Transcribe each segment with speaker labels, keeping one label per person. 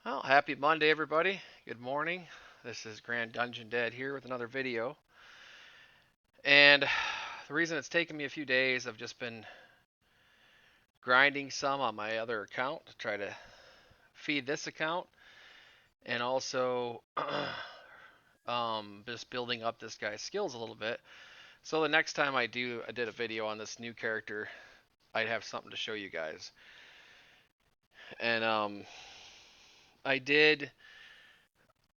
Speaker 1: Well, happy Monday, everybody. Good morning. This is GrandDungeonDad here with another video. And the reason it's taken me a few days, I've just been grinding some on my other account to try to feed this account, and also just building up this guy's skills a little bit. So the next time I did a video on this new character, I'd have something to show you guys. And I did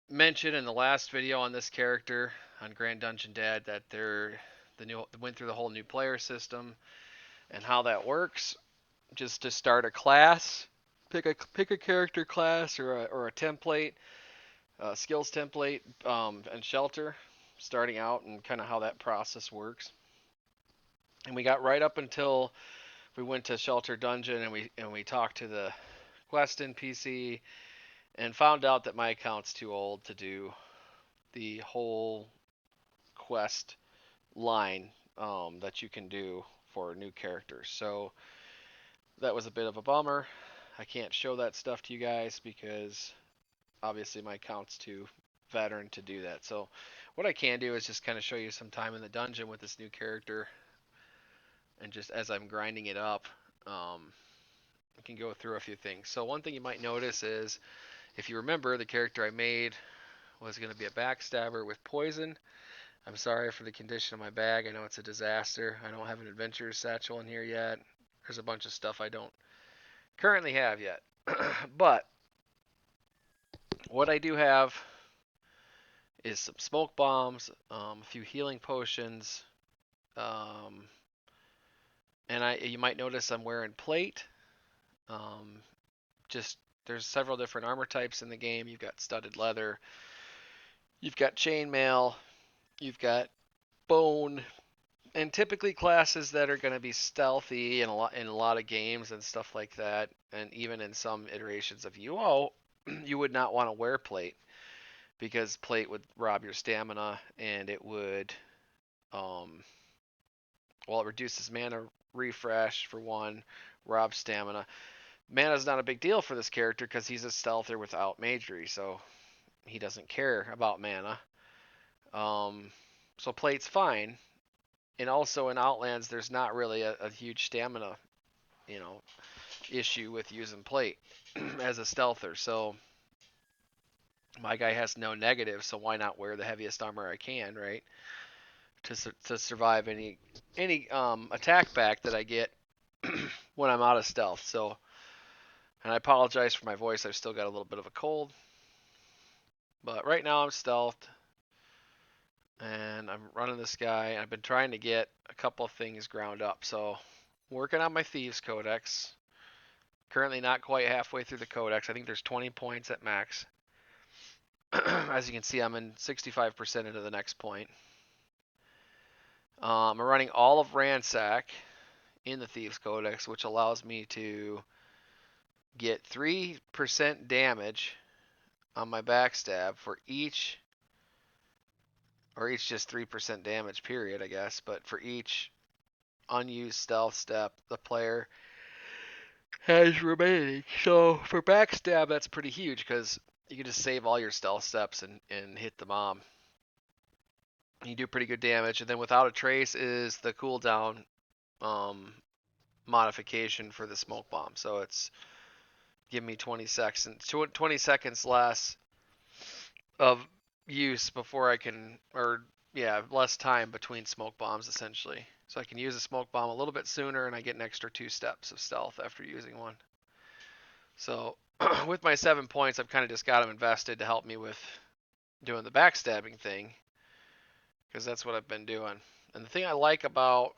Speaker 1: mention in the last video on this character on GrandDungeonDad that went through the whole new player system and how that works. Just to start a class, pick a character class or a template, skills template, and shelter, starting out and kind of how that process works. And we got right up until we went to Shelter Dungeon and we talked to the quest NPC and found out that my account's too old to do the whole quest line that you can do for new characters. So that was a bit of a bummer. I can't show that stuff to you guys because obviously my account's too veteran to do that. So what I can do is just kind of show you some time in the dungeon with this new character, and just as I'm grinding it up, I can go through a few things. So one thing you might notice is, if you remember, the character I made was going to be a backstabber with poison. I'm sorry for the condition of my bag. I know it's a disaster. I don't have an adventurer's satchel in here yet. There's a bunch of stuff I don't currently have yet. But what I do have is some smoke bombs, a few healing potions, um, and you might notice I'm wearing plate. Um, just there's several different armor types in the game. You've got studded leather, you've got chainmail, you've got bone, and typically classes that are going to be stealthy in a lot of games and stuff like that, and even in some iterations of UO, you would not want to wear plate because plate would rob your stamina, and it would it reduces mana refresh for one, rob stamina. Mana is not a big deal for this character because he's a stealther without magery, so he doesn't care about mana. Um, so plate's fine. And also in Outlands, there's not really a huge stamina, you know, issue with using plate as a stealther. So my guy has no negative, so why not wear the heaviest armor I can, right? To survive any attack back that I get when I'm out of stealth. So, and I apologize for my voice. I've still got a little bit of a cold, but right now I'm stealthed and I'm running this guy. I've been trying to get a couple of things ground up. So, working on my Thieves Codex. Currently not quite halfway through the Codex. I think there's 20 points at max. As you can see, I'm in 65% into the next point. I'm running all of Ransack in the Thieves Codex, which allows me to get 3% damage on my backstab for each, or each just 3% damage, period, I guess, but for each unused stealth step the player has remaining. So for backstab, that's pretty huge because you can just save all your stealth steps and hit the bomb. You do pretty good damage, and then without a trace is the cooldown modification for the smoke bomb. So it's give me 20 seconds less of use before I can, or yeah, less time between smoke bombs essentially. So I can use a smoke bomb a little bit sooner, and I get an extra 2 steps of stealth after using one. So with my 7 points, I've kind of just got them invested to help me with doing the backstabbing thing, because that's what I've been doing. And the thing I like about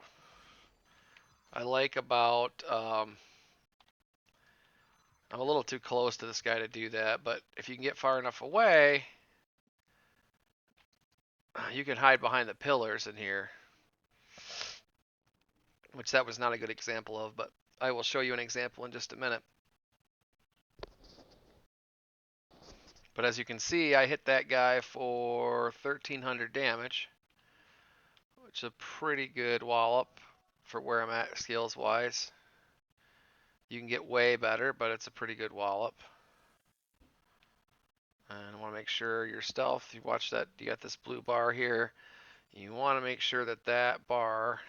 Speaker 1: I'm a little too close to this guy to do that, but if you can get far enough away, you can hide behind the pillars in here, which that was not a good example of, but I will show you an example in just a minute. But as you can see, I hit that guy for 1300 damage, which is a pretty good wallop for where I'm at skills wise. You can get way better, but it's a pretty good wallop. And I want to make sure your stealth, you watch that, you got this blue bar here. You want to make sure that that bar,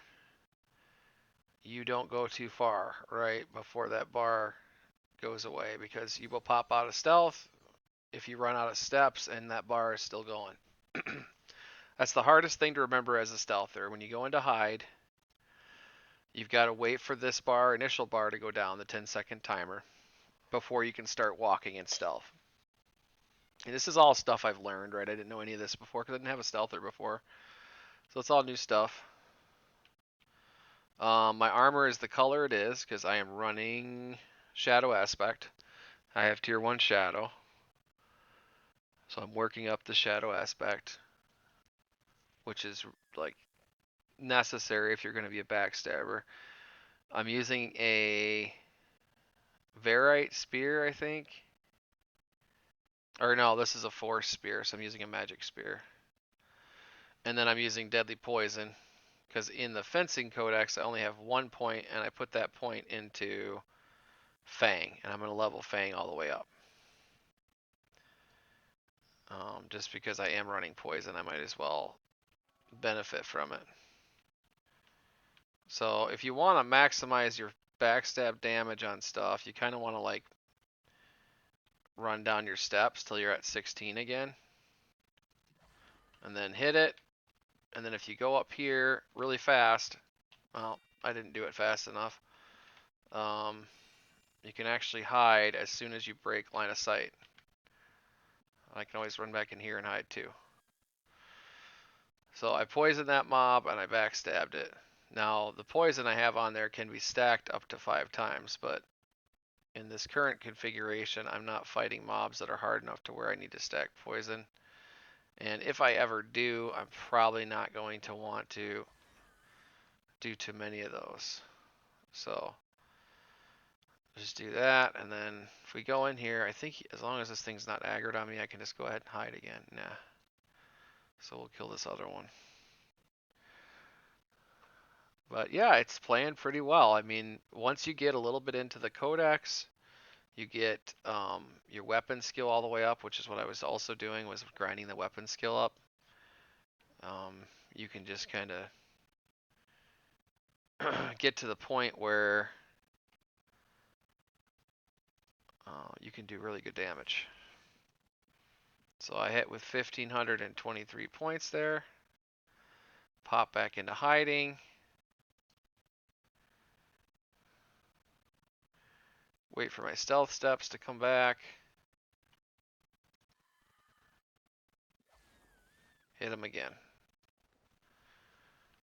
Speaker 1: you don't go too far right before that bar goes away, because you will pop out of stealth if you run out of steps and that bar is still going. That's the hardest thing to remember as a stealther. When you go into hide, you've got to wait for this bar, initial bar, to go down, the 10-second timer, before you can start walking in stealth. And this is all stuff I've learned, right? I didn't know any of this before because I didn't have a stealther before. So it's all new stuff. My armor is the color it is because I am running shadow aspect. I have tier 1 shadow. So I'm working up the shadow aspect, which is like necessary if you're going to be a backstabber. I'm using a Verite spear, I think. Or no, this is a force spear, so I'm using a magic spear. And then I'm using deadly poison, because in the fencing codex I only have 1 point, and I put that point into Fang, and I'm going to level Fang all the way up. Just because I am running poison, I might as well benefit from it. So if you want to maximize your backstab damage on stuff, you kind of want to like run down your steps till you're at 16 again, and then hit it. And then if you go up here really fast, well, I didn't do it fast enough. You can actually hide as soon as you break line of sight. I can always run back in here and hide too. So I poisoned that mob and I backstabbed it. Now the poison I have on there can be stacked up to 5 times, but in this current configuration I'm not fighting mobs that are hard enough to where I need to stack poison. And if I ever do, I'm probably not going to want to do too many of those. So just do that, and then if we go in here, I think as long as this thing's not aggroed on me, I can just go ahead and hide again. Nah. So we'll kill this other one. But yeah, it's playing pretty well. I mean, once you get a little bit into the codex, you get your weapon skill all the way up, which is what I was also doing, was grinding the weapon skill up. You can just kind of get to the point where you can do really good damage. So I hit with 1,523 points there. Pop back into hiding. Wait for my stealth steps to come back. Hit him again.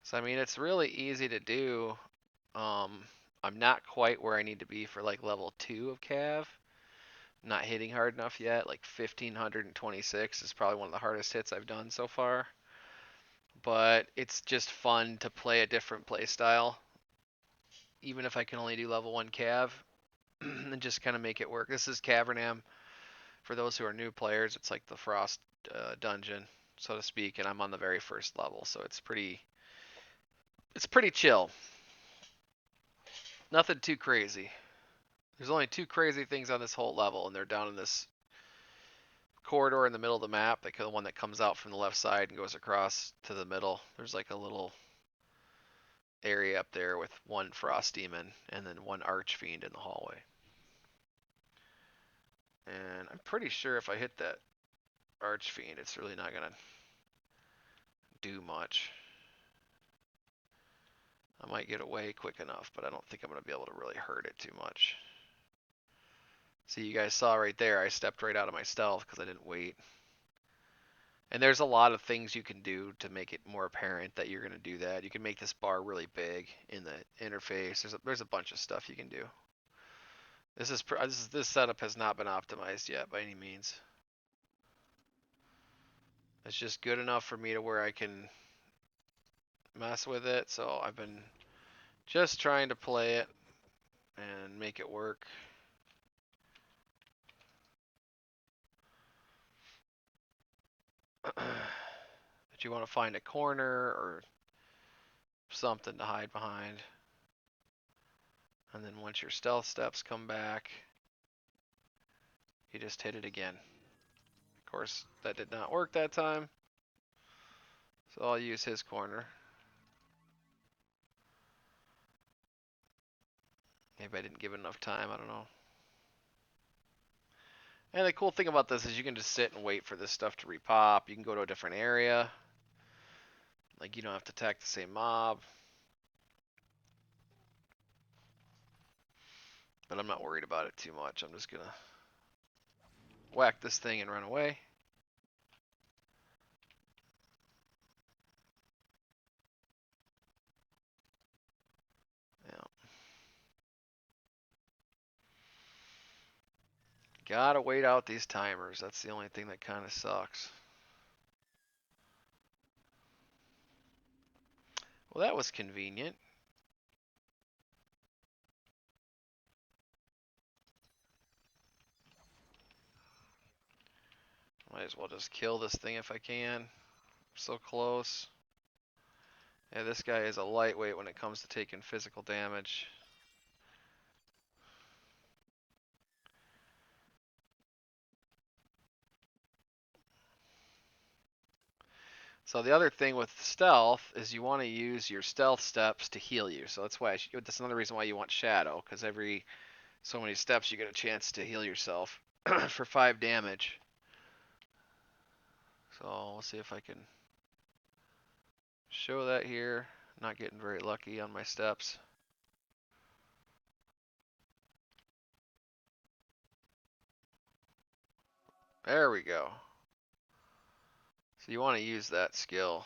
Speaker 1: So I mean, it's really easy to do. I'm not quite where I need to be for like level 2 of Cav. Not hitting hard enough yet. Like 1,526 is probably one of the hardest hits I've done so far. But it's just fun to play a different play style, even if I can only do level 1 Cav, and just kind of make it work. This is Cavernam. For those who are new players, it's like the Frost dungeon, so to speak, and I'm on the very first level, so it's pretty chill. Nothing too crazy. There's only 2 crazy things on this whole level, and they're down in this corridor in the middle of the map, like the one that comes out from the left side and goes across to the middle. There's like a little area up there with 1 frost demon and then 1 archfiend in the hallway. And I'm pretty sure if I hit that archfiend, it's really not gonna do much. I might get away quick enough, but I don't think I'm gonna be able to really hurt it too much. See, you guys saw right there, I stepped right out of my stealth because I didn't wait. And there's a lot of things you can do to make it more apparent that you're going to do that. You can make this bar really big in the interface. There's a bunch of stuff you can do. This setup has not been optimized yet by any means. It's just good enough for me to where I can mess with it. So I've been just trying to play it and make it work. But you want to find a corner or something to hide behind. And then once your stealth steps come back, you just hit it again. Of course, that did not work that time. So I'll use his corner. Maybe I didn't give it enough time, I don't know. And the cool thing about this is you can just sit and wait for this stuff to repop. You can go to a different area. Like, you don't have to attack the same mob. But I'm not worried about it too much. I'm just gonna whack this thing and run away. Yeah. Gotta wait out these timers. That's the only thing that kind of sucks. Well, that was convenient. Might as well just kill this thing if I can. So close. Yeah, this guy is a lightweight when it comes to taking physical damage. So the other thing with stealth is you want to use your stealth steps to heal you. So that's why that's another reason why you want shadow, because every so many steps you get a chance to heal yourself for 5 damage. So we'll see if I can show that here. Not getting very lucky on my steps. There we go. So you want to use that skill.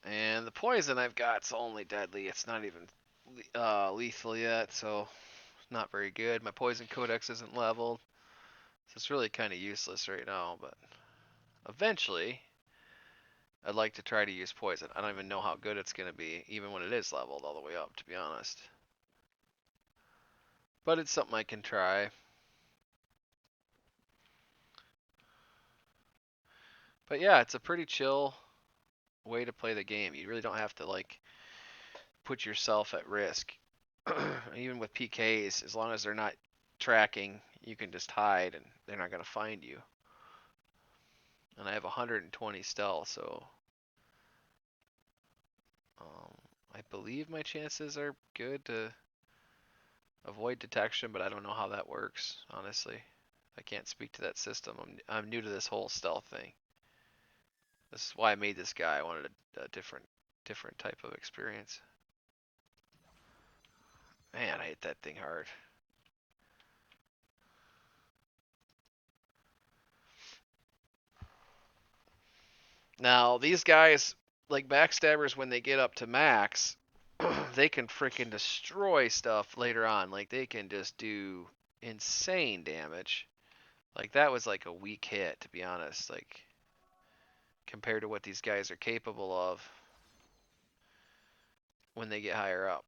Speaker 1: And the poison I've got's only deadly. It's not even lethal yet, so it's not very good. My poison codex isn't leveled, so it's really kind of useless right now. But eventually, I'd like to try to use poison. I don't even know how good it's going to be, even when it is leveled all the way up, to be honest. But it's something I can try. But yeah, it's a pretty chill way to play the game. You really don't have to like put yourself at risk. Even with PKs, as long as they're not tracking, you can just hide and they're not going to find you. And I have 120 stealth, so I believe my chances are good to avoid detection, but I don't know how that works, honestly. I can't speak to that system. I'm new to this whole stealth thing. This is why I made this guy. I wanted a different type of experience. Man, I hit that thing hard. Now, these guys, like backstabbers, when they get up to max, they can freaking destroy stuff later on. Like, they can just do insane damage. Like, that was like a weak hit, to be honest. Like, compared to what these guys are capable of when they get higher up.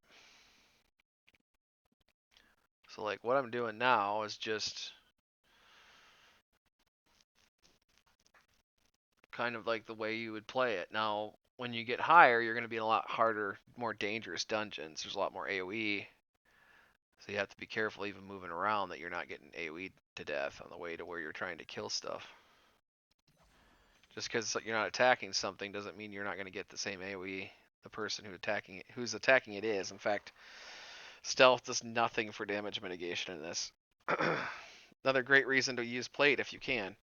Speaker 1: So, like, what I'm doing now is just kind of like the way you would play it. Now, when you get higher, you're going to be in a lot harder, more dangerous dungeons. There's a lot more AoE. So you have to be careful even moving around that you're not getting AoE to death on the way to where you're trying to kill stuff. Just because you're not attacking something doesn't mean you're not going to get the same AoE the person who's attacking it is. In fact, stealth does nothing for damage mitigation in this. Another great reason to use plate if you can,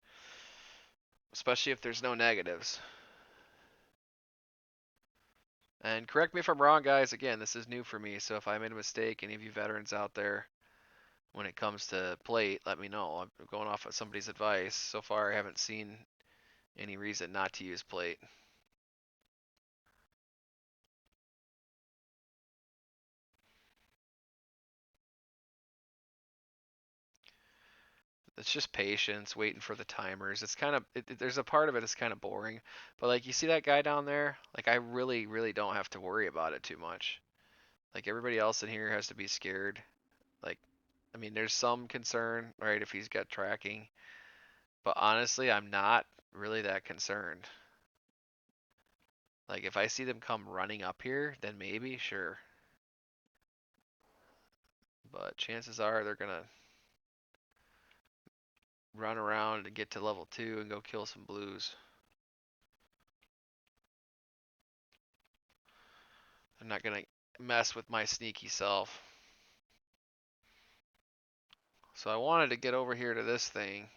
Speaker 1: especially if there's no negatives. And correct me if I'm wrong, guys. Again, this is new for me, so if I made a mistake, any of you veterans out there, when it comes to plate, let me know. I'm going off of somebody's advice. So far, I haven't seen any reason not to use plate. It's just patience, waiting for the timers. It's kind of there's a part of it that's kind of boring, but like you see that guy down there, like I really, really don't have to worry about it too much. Like everybody else in here has to be scared. Like I mean, there's some concern, right, if he's got tracking. But honestly, I'm not really that concerned. Like, if I see them come running up here, then maybe, sure. But chances are they're gonna run around and get to level 2 and go kill some blues. I'm not gonna mess with my sneaky self. So I wanted to get over here to this thing.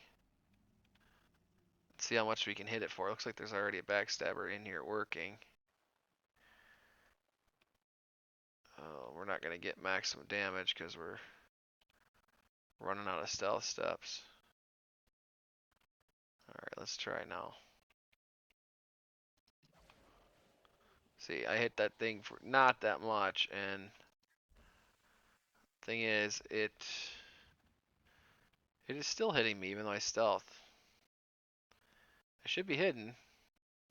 Speaker 1: See how much we can hit it for. Looks like there's already a backstabber in here working. Oh, we're not gonna get maximum damage because we're running out of stealth steps. Alright, let's try now. See, I hit that thing for not that much, and thing is, it is still hitting me even though I stealth. I should be hidden.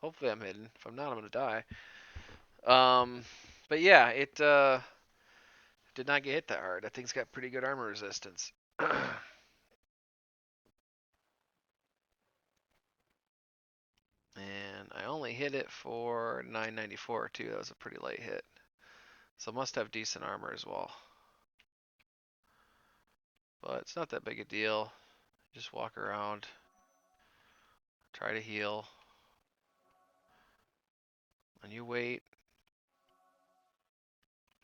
Speaker 1: Hopefully I'm hidden. If I'm not, I'm gonna die. But yeah, it did not get hit that hard. That thing's got pretty good armor resistance. And I only hit it for 994 too. That was a pretty light hit. So it must have decent armor as well. But it's not that big a deal. Just walk around. Try to heal. And you wait.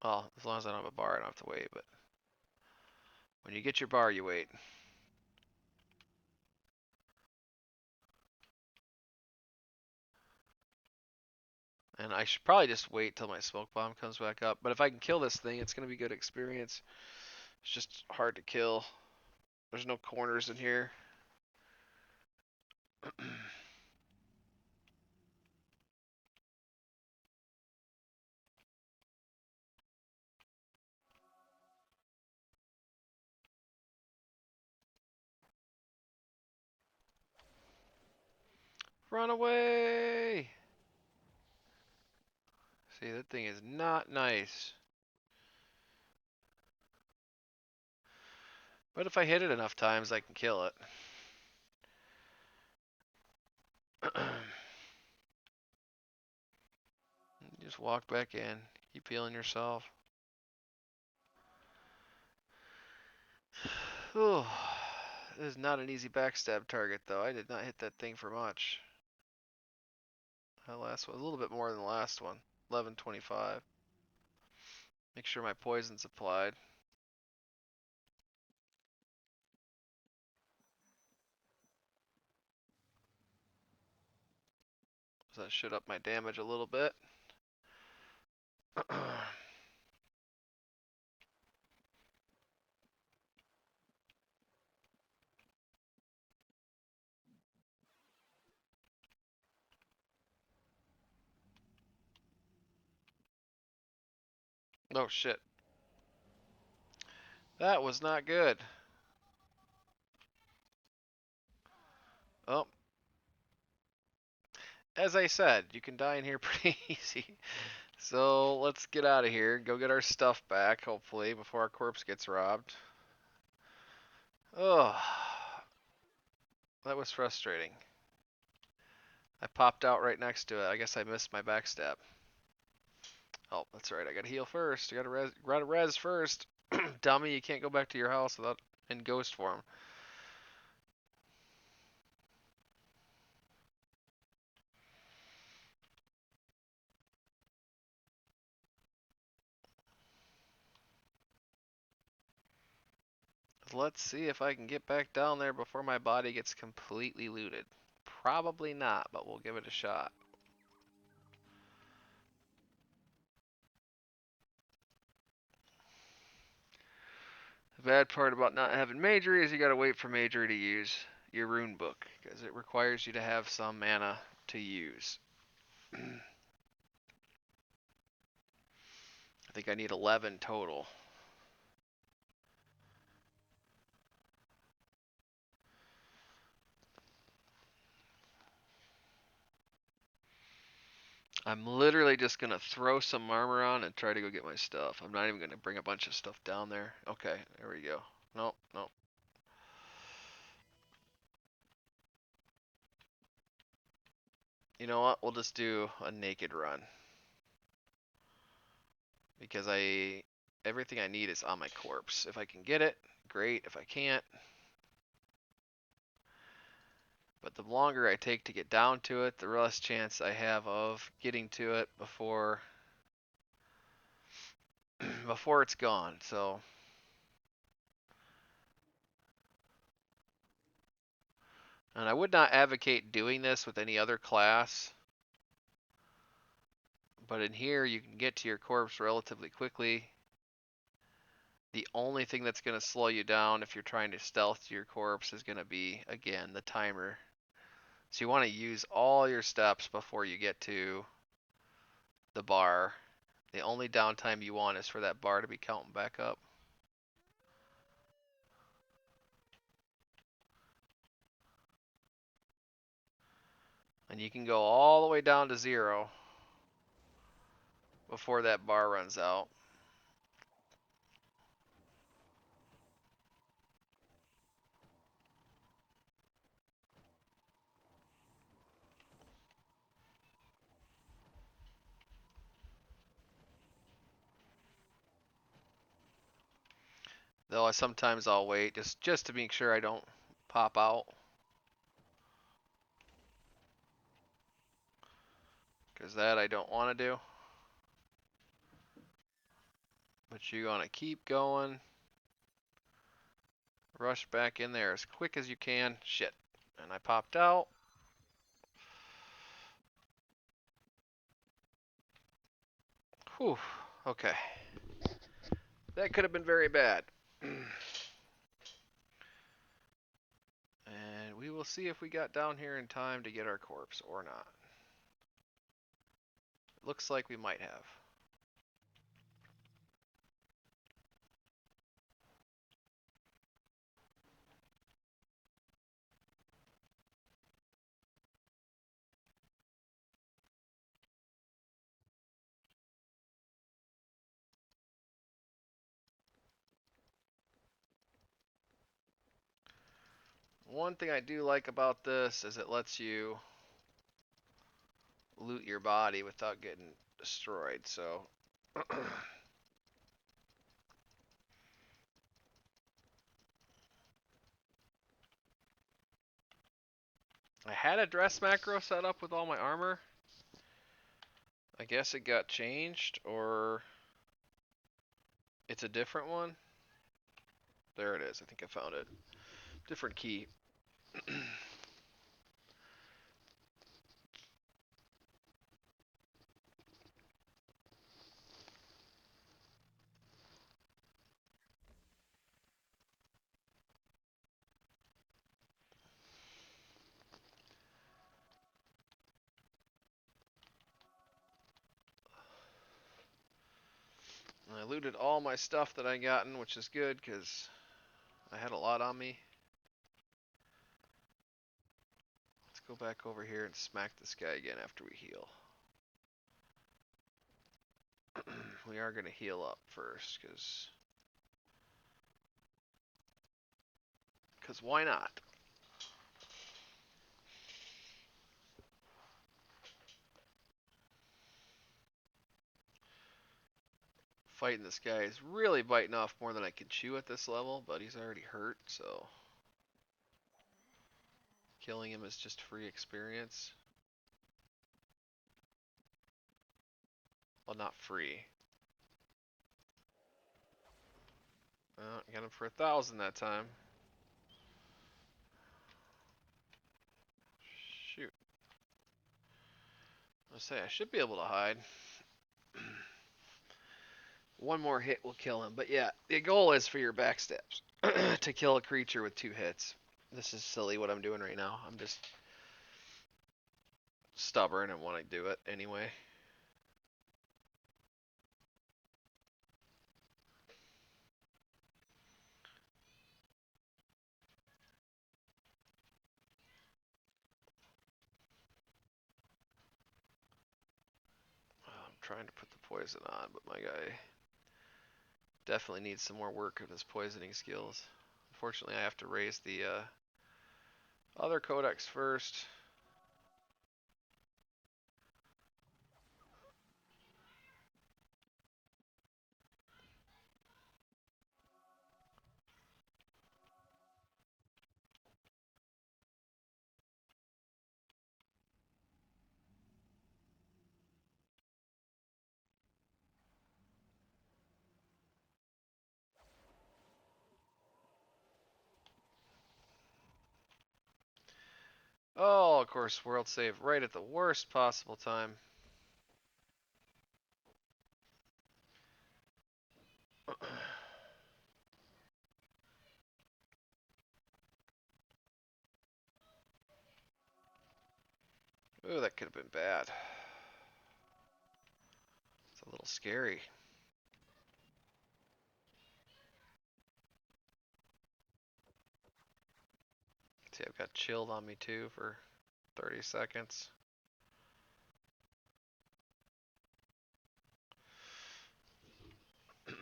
Speaker 1: Well, as long as I don't have a bar, I don't have to wait. But when you get your bar, you wait. And I should probably just wait till my smoke bomb comes back up. But if I can kill this thing, it's going to be good experience. It's just hard to kill. There's no corners in here. Run away! See, that thing is not nice. But if I hit it enough times, I can kill it. Just walk back in. Keep healing yourself. This is not an easy backstab target, though. I did not hit that thing for much. That last one, a little bit more than the last one. 1125. Make sure my poison's applied. So that should up my damage a little bit. Oh shit. That was not good. Oh. As I said, you can die in here pretty easy. So let's get out of here. Go get our stuff back, hopefully, before our corpse gets robbed. Oh. That was frustrating. I popped out right next to it. I guess I missed my backstab. Oh, that's right. I gotta heal first. I gotta res first. Dummy, you can't go back to your house without in ghost form. Let's see if I can get back down there before my body gets completely looted. Probably not, but we'll give it a shot. The bad part about not having Majory is you gotta wait for Majory to use your rune book, because it requires you to have some mana to use. I think I need 11 total. I'm literally just gonna throw some armor on and try to go get my stuff. I'm not even gonna bring a bunch of stuff down there. Okay, there we go. Nope, nope. You know what? We'll just do a naked run. Because everything I need is on my corpse. If I can get it, great. If I can't. But the longer I take to get down to it, the less chance I have of getting to it before before it's gone. So and I would not advocate doing this with any other class. But in here you can get to your corpse relatively quickly. The only thing that's going to slow you down if you're trying to stealth to your corpse is going to be, again, the timer. So you want to use all your steps before you get to the bar. The only downtime you want is for that bar to be counting back up. And you can go all the way down to 0 before that bar runs out. Though sometimes I'll wait just to make sure I don't pop out. Because that I don't want to do. But you want to keep going. Rush back in there as quick as you can. Shit. And I popped out. Whew. Okay. That could have been very bad. And we will see if we got down here in time to get our corpse or not. Looks like we might have. One thing I do like about this is it lets you loot your body without getting destroyed, so I had a dress macro set up with all my armor. I guess it got changed, or it's a different one. There it is. I think I found it. Different key. I looted all my stuff that I gotten, which is good because I had a lot on me. Let's go back over here and smack this guy again after we heal. We are going to heal up first because why not? Fighting this guy is really biting off more than I can chew at this level, but he's already hurt, so killing him is just free experience. Well, not free. Got him for 1,000 that time. Shoot. I say I should be able to hide. One more hit will kill him. But yeah, the goal is for your backstabs to kill a creature with 2 hits. This is silly what I'm doing right now. I'm just stubborn and want to do it anyway. I'm trying to put the poison on, but my guy definitely needs some more work of his poisoning skills. unfortunately, I have to raise the other codex first. Oh, of course, world save right at the worst possible time. Ooh, that could have been bad. It's a little scary. See, I've got chilled on me too for 30 seconds. Yep,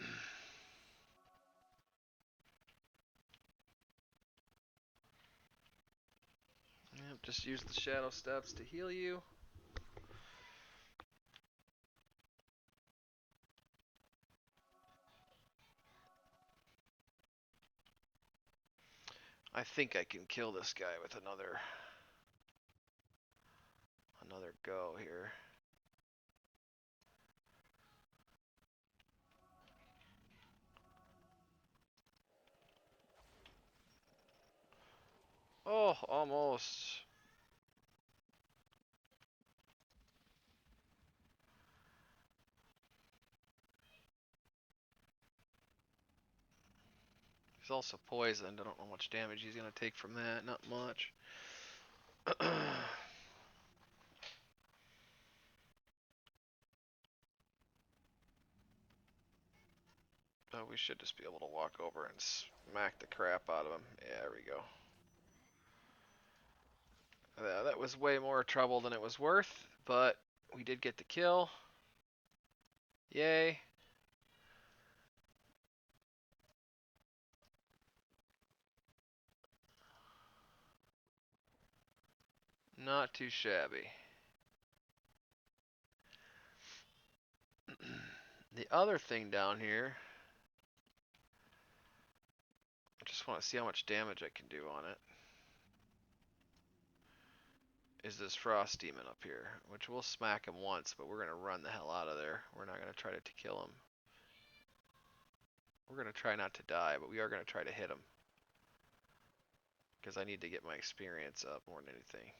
Speaker 1: just use the shadow steps to heal you. I think I can kill this guy with another go here. Oh, almost. He's also poisoned. I don't know how much damage he's going to take from that. Not much. Oh, we should just be able to walk over and smack the crap out of him. Yeah, there we go. Yeah, that was way more trouble than it was worth, but we did get the kill. Yay. Not too shabby. The other thing down here, I just want to see how much damage I can do on it, is this frost demon up here, which we'll smack him once, but we're going to run the hell out of there. We're not going to try to kill him. We're going to try not to die, but we are going to try to hit him. Because I need to get my experience up more than anything.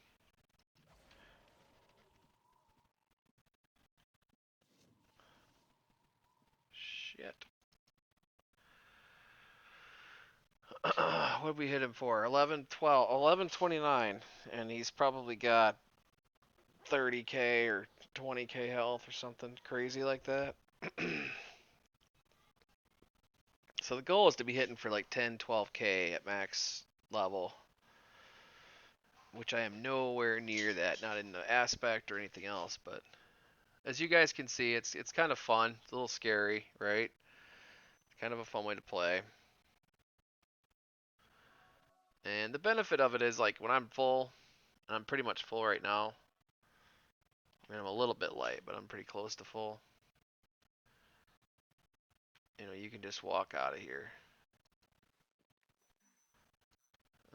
Speaker 1: Shit. What did we hit him for? 11, 12, 1129. And he's probably got 30k or 20k health or something crazy like that. So the goal is to be hitting for like 10, 12k at max level. Which I am nowhere near that, not in the aspect or anything else, but as you guys can see, it's kind of fun. It's a little scary, right? Kind of a fun way to play. And the benefit of it is, like, when I'm full, and I'm pretty much full right now. I mean, I'm a little bit light, but I'm pretty close to full. You know, you can just walk out of here.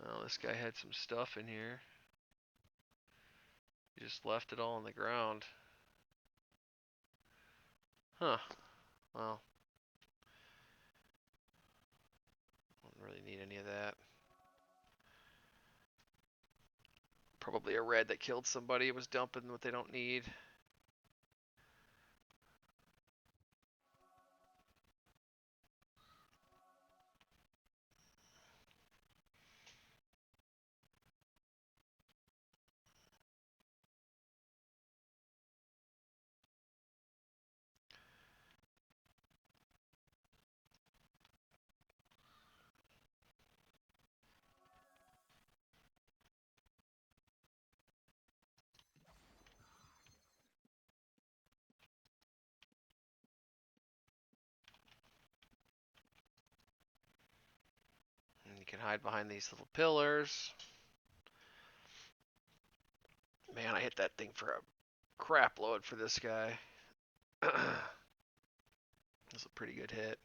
Speaker 1: Oh, this guy had some stuff in here. He just left it all on the ground. Huh. Well, don't really need any of that. Probably a red that killed somebody, was dumping what they don't need. hide behind these little pillars. Man, I hit that thing for a crap load for this guy. That's a pretty good hit.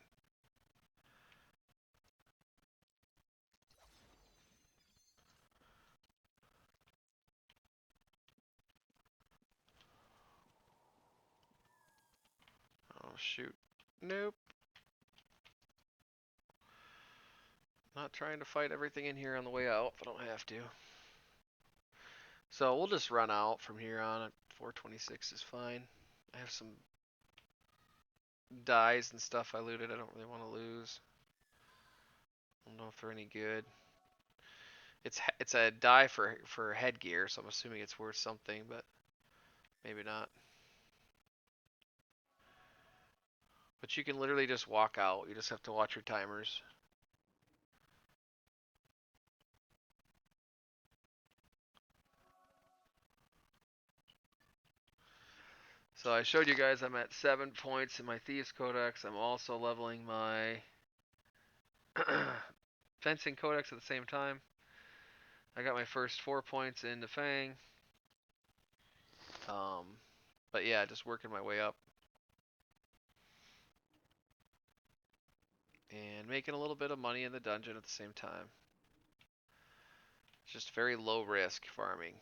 Speaker 1: Oh, shoot. Nope. Not trying to fight everything in here on the way out if I don't have to. So we'll just run out from here on. 426 is fine. I have some dies and stuff I looted I don't really want to lose. I don't know if they're any good. It's a die for headgear, so I'm assuming it's worth something, but maybe not. But you can literally just walk out. You just have to watch your timers. So I showed you guys I'm at 7 points in my Thieves Codex. I'm also leveling my Fencing Codex at the same time. I got my first 4 points in the Fang. But yeah, just working my way up. And making a little bit of money in the dungeon at the same time. It's just very low risk farming.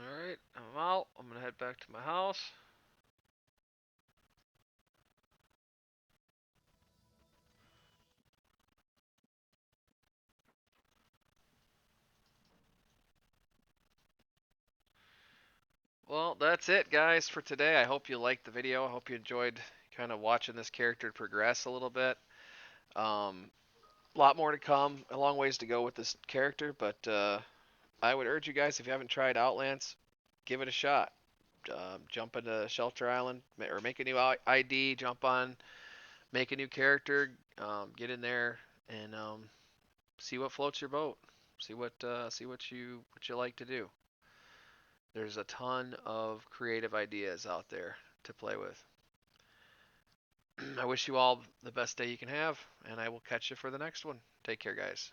Speaker 1: Alright, I'm out. I'm gonna head back to my house. Well, that's it, guys, for today. I hope you liked the video. I hope you enjoyed kind of watching this character progress a little bit. A lot more to come, a long ways to go with this character, but I would urge you guys, if you haven't tried Outlands, give it a shot. Jump into Shelter Island or make a new ID, jump on, make a new character, get in there and see what floats your boat. See what you like to do. There's a ton of creative ideas out there to play with. I wish you all the best day you can have, and I will catch you for the next one. Take care, guys.